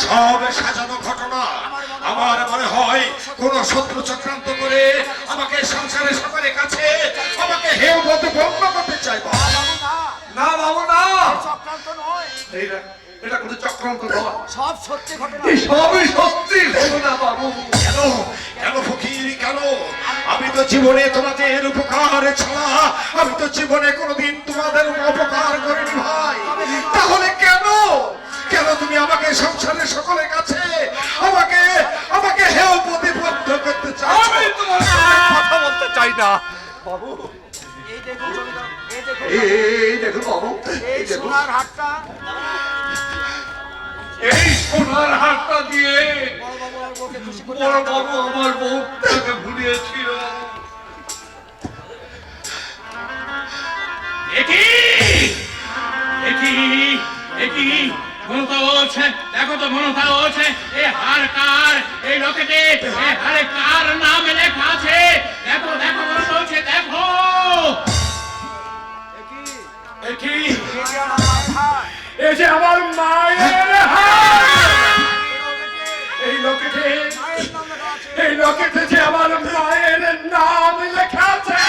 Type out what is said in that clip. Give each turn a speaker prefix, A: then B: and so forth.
A: সব সাজানো ঘটনা। আমার মনে হয় কোন শত্রু চক্রান্ত করে আমাকে সংসারের সকলের কাছে আমাকে হেয় বলতে গণ্য করতে চাই।
B: না বাবু না,
C: চক্রান্ত নয়,
B: এটা কোনো চক্রান্ত নয়,
C: সব সত্যি ঘটনা।
B: এই সবই সত্যি ঘটনা বাবু।
A: কেন কেন ফকির কেন? আমি তো জীবনে তোমাদের উপকার ছাড়া আমি তো জীবনে কোনোদিন তোমাদের অপকার করিনি ভাই। তাহলে কেন কেন তুমি আমাকে সংসারের সকলের কাছে আমাকে আমাকে হেয় প্রতিপন্ন করতে চাও?
B: আমি তোমার সাথে কথা বলতে চাই না বাবু।
C: এই দেখুন জমিদার, এই দেখুন,
B: এই দেখুন বাবু,
C: এই
B: এই দেখুন,
C: সোনার হাটটা
B: এই সোনার হাটটা দিয়ে
C: বড়বাবু আর বউকে খুশি করতে
B: বড় বাবু আমার বউটাকে ভুলিয়েছিল।
D: দেখো তো মনতা বলছে এই হার কার, এই লকেটে এই হারে কার নাম লেখা আছে। দেখো দেখো মনতা বলছে দেখো। এই যে আমার মায়ের হার, এই লকেটে
C: মায়ের নাম লেখা আছে।
D: এই লকেটে যে আমার মায়ের নাম লেখা আছে।